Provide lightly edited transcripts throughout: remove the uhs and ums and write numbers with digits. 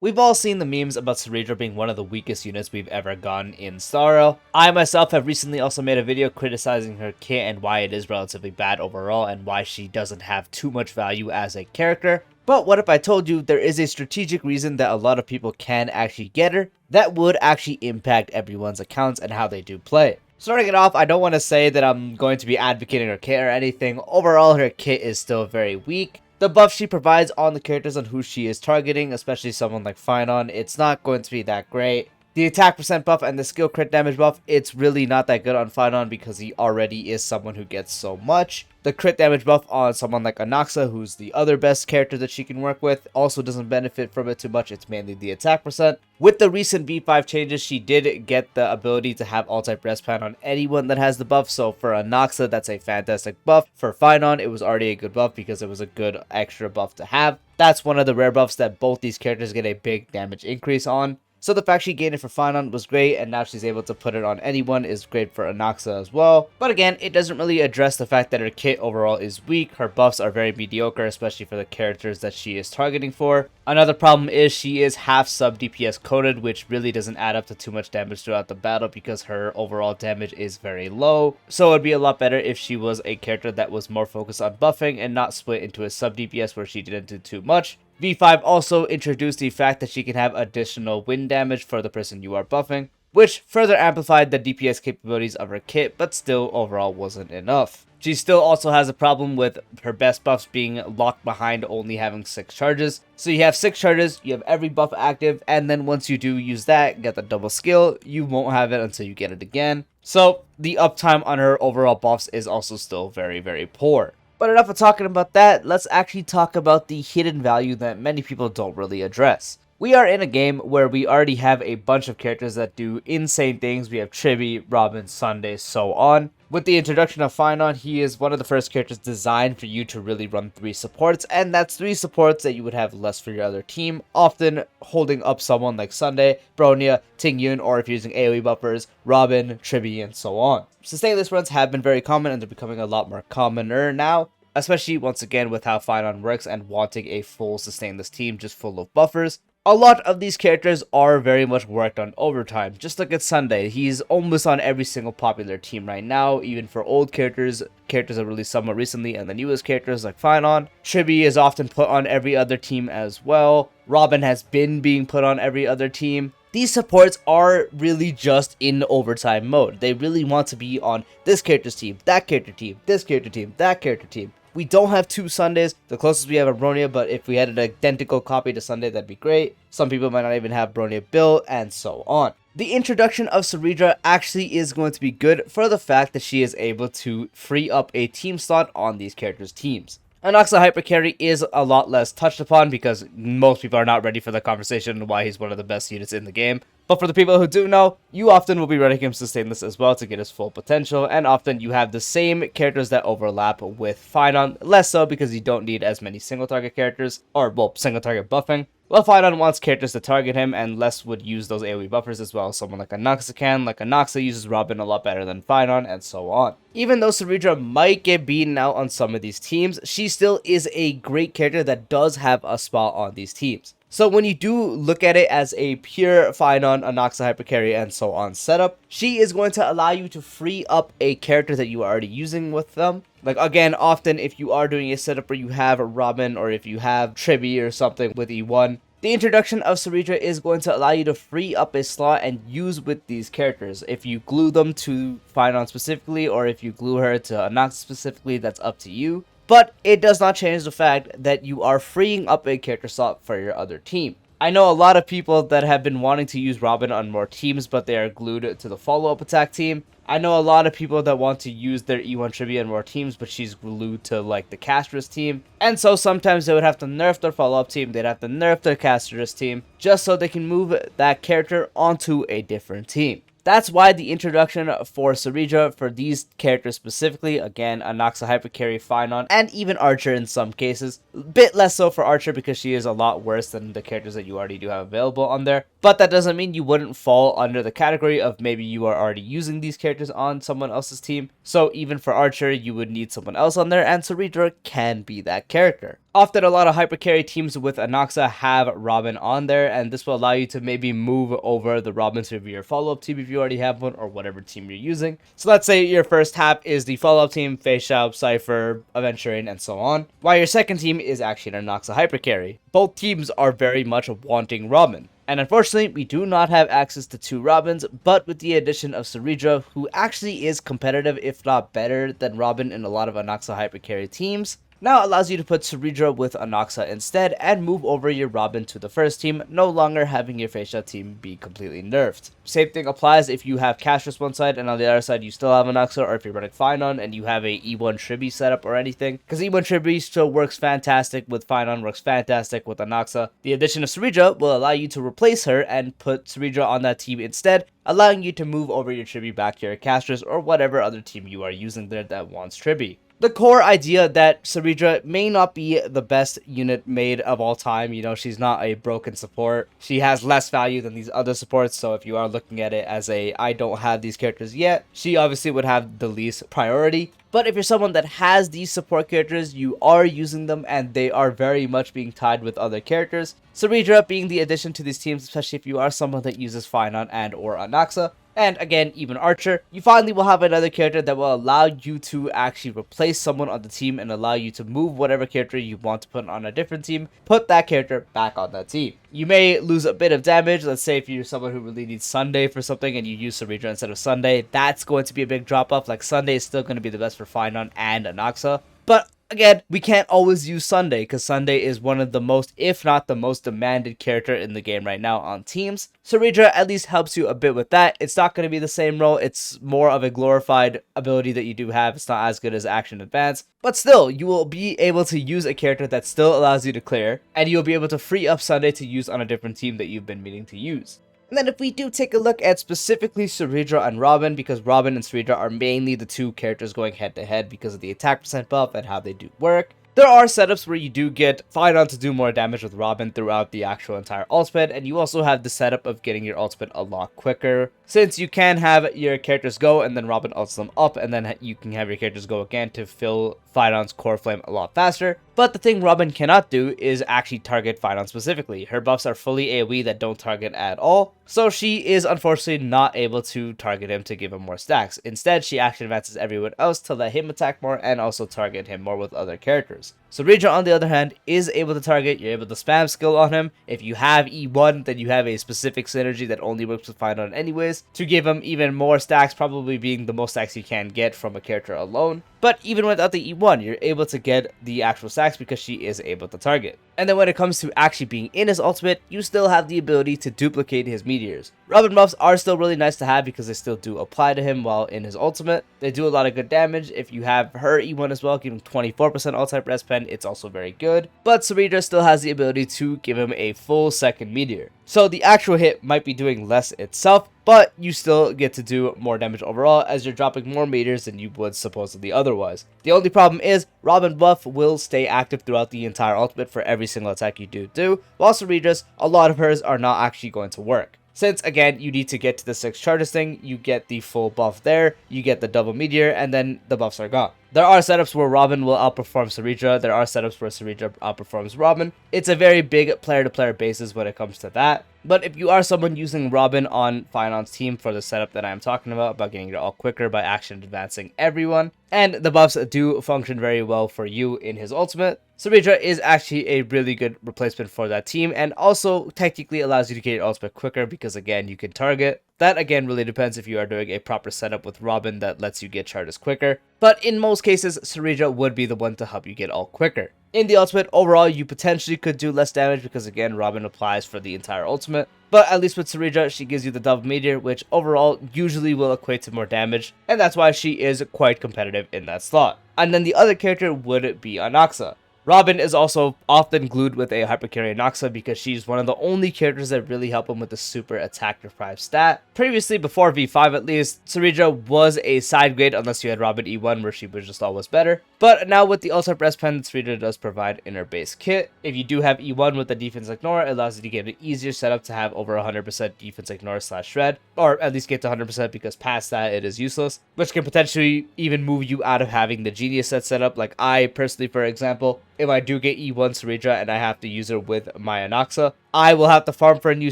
We've all seen the memes about Cerydra being one of the weakest units we've ever gotten in Starro. I myself have recently also made a video criticizing her kit and why it is relatively bad overall and why she doesn't have too much value as a character. But what if I told you there is a strategic reason that a lot of people can actually get her that would actually impact everyone's accounts and how they do play? Starting it off, I don't want to say that I'm going to be advocating her kit or anything. Overall, her kit is still very weak. The buff she provides on the characters on who she is targeting, especially someone like Finon, it's not going to be that great. The attack percent buff and the skill crit damage buff, it's really not that good on Finon because he already is someone who gets so much. The crit damage buff on someone like Anaxa, who's the other best character that she can work with, also doesn't benefit from it too much. It's mainly the attack percent. With the recent V5 changes, she did get the ability to have all-type respan on anyone that has the buff. So for Anaxa, that's a fantastic buff. For Finon, it was already a good buff because it was a good extra buff to have. That's one of the rare buffs that both these characters get a big damage increase on. So the fact she gained it for Finon was great, and now she's able to put it on anyone is great for Anaxa as well. But again, it doesn't really address the fact that her kit overall is weak. Her buffs are very mediocre, especially for the characters that she is targeting for. Another problem is she is half sub DPS coded, which really doesn't add up to too much damage throughout the battle because her overall damage is very low. So it would be a lot better if she was a character that was more focused on buffing and not split into a sub DPS where she didn't do too much. V5 also introduced the fact that she can have additional wind damage for the person you are buffing, which further amplified the DPS capabilities of her kit, but still overall wasn't enough. She still also has a problem with her best buffs being locked behind only having 6 charges. So you have 6 charges, you have every buff active, and then once you do use that, get the double skill, you won't have it until you get it again. So the uptime on her overall buffs is also still very, very poor. But enough of talking about that, let's actually talk about the hidden value that many people don't really address. We are in a game where we already have a bunch of characters that do insane things. We have Chibi, Robin, Sunday, so on. With the introduction of Finon, he is one of the first characters designed for you to really run 3 supports, and that's 3 supports that you would have less for your other team, often holding up someone like Sunday, Bronya, Tingyun, or if you're using AoE buffers, Robin, Chibi, and so on. Sustainless runs have been very common, and they're becoming a lot more commoner now, especially once again with how Finon works and wanting a full sustainless team just full of buffers. A lot of these characters are very much worked on overtime. Just look at Sunday. He's almost on every single popular team right now, even for old characters that released somewhat recently, and the newest characters like Finon. Chibi is often put on every other team as well. Robin has been being put on every other team. These supports are really just in overtime mode. They really want to be on this character's team, that character team, this character team, that character team. We don't have 2 Sundays. The closest we have are Bronya, but if we had an identical copy to Sunday, that'd be great. Some people might not even have Bronya built, and so on. The introduction of Cerydra actually is going to be good for the fact that she is able to free up a team slot on these characters' teams. Anaxa Hypercarry is a lot less touched upon because most people are not ready for the conversation on why he's one of the best units in the game. But for the people who do know, you often will be running him sustainless as well to get his full potential, and often you have the same characters that overlap with Finon, less so because you don't need as many single target characters, or well, single target buffing. Well, Finon wants characters to target him, and less would use those AoE buffers as well. Someone like Anaxa can, like Anaxa uses Robin a lot better than Finon, and so on. Even though Cerydra might get beaten out on some of these teams, she still is a great character that does have a spot on these teams. So when you do look at it as a pure Finon, Anaxa Hypercarry, and so on setup, she is going to allow you to free up a character that you are already using with them. Like again, often if you are doing a setup where you have a Robin or if you have Chibi or something with E1, the introduction of Cerydra is going to allow you to free up a slot and use with these characters. If you glue them to Finon specifically, or if you glue her to Anaxa specifically, that's up to you. But it does not change the fact that you are freeing up a character slot for your other team. I know a lot of people that have been wanting to use Robin on more teams, but they are glued to the follow-up attack team. I know a lot of people that want to use their E1 Trivia on more teams, but she's glued to like the Castress team. And so sometimes they would have to nerf their follow-up team, they'd have to nerf their Castress team, just so they can move that character onto a different team. That's why the introduction for Cerydra for these characters specifically, again, Anaxa Hypercarry, Finon, and even Archer in some cases. A bit less so for Archer because she is a lot worse than the characters that you already do have available on there. But that doesn't mean you wouldn't fall under the category of maybe you are already using these characters on someone else's team. So even for Archer, you would need someone else on there, and Cerydra can be that character. Often a lot of hyper carry teams with Anaxa have Robin on there, and this will allow you to maybe move over the Robin to your follow-up team if you already have one, or whatever team you're using. So let's say your first half is the follow-up team, Face Shop, Cypher, Aventurine, and so on, while your second team is actually an Anaxa hyper carry. Both teams are very much wanting Robin. And unfortunately, we do not have access to 2 Robins, but with the addition of Cerydra, who actually is competitive, if not better, than Robin in a lot of Anaxa hyper carry teams, now allows you to put Cerydra with Anaxa instead and move over your Robin to the first team, no longer having your Facia team be completely nerfed. Same thing applies if you have Castrus one side and on the other side you still have Anaxa, or if you're running Finon and you have a E1 Tribby setup or anything, because E1 Tribby still works fantastic with Finon, works fantastic with Anaxa. The addition of Cerydra will allow you to replace her and put Cerydra on that team instead, allowing you to move over your Tribby back to your Castrus or whatever other team you are using there that wants Tribby. The core idea that Cerydra may not be the best unit made of all time. You know, she's not a broken support. She has less value than these other supports, so if you are looking at it as a I don't have these characters yet, she obviously would have the least priority. But if you're someone that has these support characters, you are using them and they are very much being tied with other characters, Cerydra being the addition to these teams, especially if you are someone that uses Finon and or Anaxa, and again, even Archer, you finally will have another character that will allow you to actually replace someone on the team and allow you to move whatever character you want to put on a different team, put that character back on that team. You may lose a bit of damage. Let's say if you're someone who really needs Sunday for something and you use Cerydra instead of Sunday, that's going to be a big drop off. Like Sunday is still going to be the best for Finon and Anaxa, but again, we can't always use Sunday because Sunday is one of the most, if not the most demanded character in the game right now on teams. Cerydra at least helps you a bit with that. It's not going to be the same role. It's more of a glorified ability that you do have. It's not as good as Action Advance. But still, you will be able to use a character that still allows you to clear, and you'll be able to free up Sunday to use on a different team that you've been meaning to use. And then if we do take a look at specifically Cerydra and Robin, because Robin and Cerydra are mainly the 2 characters going head to head because of the attack percent buff and how they do work. There are setups where you do get Finon to do more damage with Robin throughout the actual entire ultimate, and you also have the setup of getting your ultimate a lot quicker, since you can have your characters go and then Robin ults them up, and then you can have your characters go again to fill Finon's core flame a lot faster. But the thing Robin cannot do is actually target Finon specifically. Her buffs are fully AoE that don't target at all, so she is unfortunately not able to target him to give him more stacks. Instead, she action advances everyone else to let him attack more and also target him more with other characters. Cerydra, on the other hand, is able to target. You're able to spam skill on him. If you have E1, then you have a specific synergy that only works with Finon anyways, to give him even more stacks, probably being the most stacks you can get from a character alone. But even without the E1, you're able to get the actual stacks because she is able to target. And then when it comes to actually being in his ultimate, you still have the ability to duplicate his meteors. Robin buffs are still really nice to have because they still do apply to him while in his ultimate. They do a lot of good damage. If you have her E1 as well, giving 24% all-type res pen, it's also very good. But Cerydra still has the ability to give him a full second meteor. So the actual hit might be doing less itself, but you still get to do more damage overall as you're dropping more meters than you would supposedly otherwise. The only problem is Robin buff will stay active throughout the entire ultimate for every single attack you do, while Cerydra's, a lot of hers are not actually going to work. Since, again, you need to get to the 6 charges thing, you get the full buff there, you get the double meteor, and then the buffs are gone. There are setups where Robin will outperform Cerydra, there are setups where Cerydra outperforms Robin. It's a very big player-to-player basis when it comes to that. But if you are someone using Robin on Finon's team for the setup that I'm talking about getting it all quicker by action advancing everyone, and the buffs do function very well for you in his ultimate, Cerydra is actually a really good replacement for that team, and also technically allows you to get your ultimate quicker because, again, you can target. That, again, really depends if you are doing a proper setup with Robin that lets you get charges quicker. But in most cases, Cerydra would be the one to help you get all quicker. In the ultimate, overall, you potentially could do less damage because, again, Robin applies for the entire ultimate. But at least with Cerydra, she gives you the double meteor, which overall usually will equate to more damage. And that's why she is quite competitive in that slot. And then the other character would be Anaxa. Robin is also often glued with a hypercarry Anaxa because she's one of the only characters that really help him with the super attack deprived stat. Previously, before V5 at least, Cerydra was a side grade unless you had Robin E1 where she was just always better. But now with the ultimate rest pen, Cerydra does provide in her base kit. If you do have E1 with the defense ignore, it allows you to get an easier setup to have over 100% defense ignore / shred, or at least get to 100% because past that it is useless, which can potentially even move you out of having the genius set up. Like I personally, for example, if I do get E1 Cerydra and I have to use her with my Anaxa, I will have to farm for a new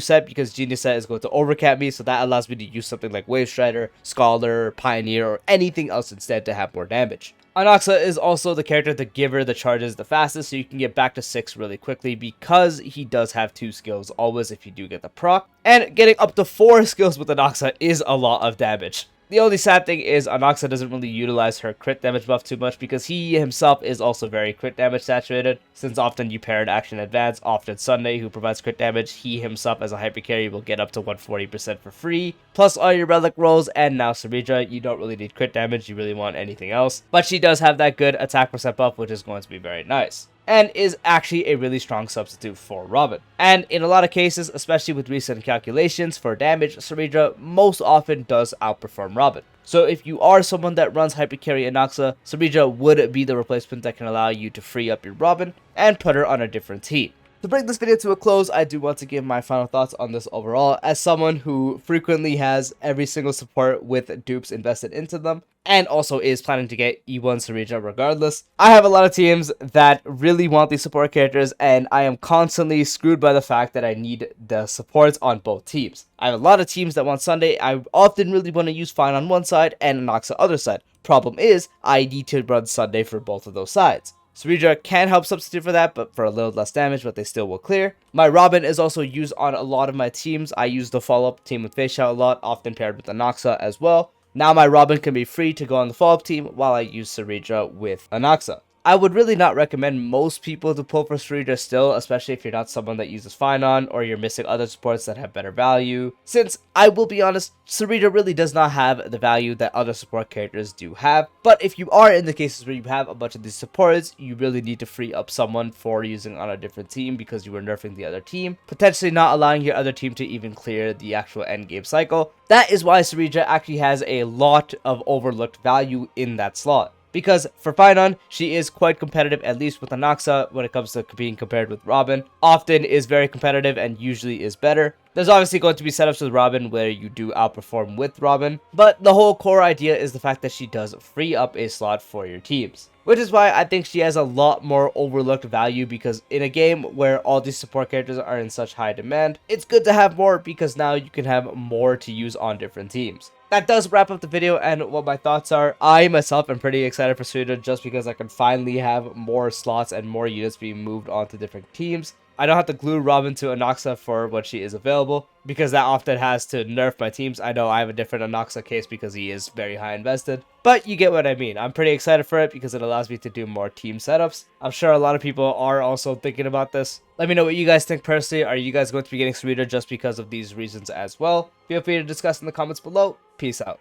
set because Genius set is going to overcap me, so that allows me to use something like Wave Strider, Scholar, Pioneer, or anything else instead to have more damage. Anaxa is also the character to give her the charges the fastest, so you can get back to 6 really quickly because he does have 2 skills always if you do get the proc. And getting up to 4 skills with Anaxa is a lot of damage. The only sad thing is Anaxa doesn't really utilize her crit damage buff too much because he himself is also very crit damage saturated, since often you pair an action advance, often Sunday who provides crit damage. He himself as a hyper carry will get up to 140% for free, plus all your relic rolls, and now Cerydra, you don't really need crit damage, you really want anything else. But she does have that good attack percent buff, which is going to be very nice, and is actually a really strong substitute for Robin. And in a lot of cases, especially with recent calculations for damage, Cerydra most often does outperform Robin. So if you are someone that runs Hypercarry Anaxa, Cerydra would be the replacement that can allow you to free up your Robin and put her on a different team. To bring this video to a close, I do want to give my final thoughts on this overall, as someone who frequently has every single support with dupes invested into them, and also is planning to get E1 Cerydra regardless. I have a lot of teams that really want these support characters, and I am constantly screwed by the fact that I need the supports on both teams. I have a lot of teams that want Sunday. I often really want to use Fine on one side and Anaxa other side. Problem is, I need to run Sunday for both of those sides. Cerydra can help substitute for that, but for a little less damage, but they still will clear. My Robin is also used on a lot of my teams. I use the follow-up team with Face Shout a lot, often paired with Anaxa as well. Now my Robin can be free to go on the follow-up team while I use Cerydra with Anaxa. I would really not recommend most people to pull for Cerydra still, especially if you're not someone that uses Finon or you're missing other supports that have better value, since I will be honest, Cerydra really does not have the value that other support characters do have. But if you are in the cases where you have a bunch of these supports, you really need to free up someone for using on a different team because you were nerfing the other team, potentially not allowing your other team to even clear the actual endgame cycle. That is why Cerydra actually has a lot of overlooked value in that slot. Because for Finon, she is quite competitive, at least with Anaxa, when it comes to being compared with Robin. Often is very competitive and usually is better. There's obviously going to be setups with Robin where you do outperform with Robin, but the whole core idea is the fact that she does free up a slot for your teams. Which is why I think she has a lot more overlooked value, because in a game where all these support characters are in such high demand, it's good to have more because now you can have more to use on different teams. That does wrap up the video and what my thoughts are. I myself am pretty excited for Cerydra just because I can finally have more slots and more units being moved onto different teams. I don't have to glue Robin to Anaxa for when she is available, because that often has to nerf my teams. I know I have a different Anaxa case because he is very high invested, but you get what I mean. I'm pretty excited for it because it allows me to do more team setups. I'm sure a lot of people are also thinking about this. Let me know what you guys think personally. Are you guys going to be getting Cerydra just because of these reasons as well? Feel free to discuss in the comments below. Peace out.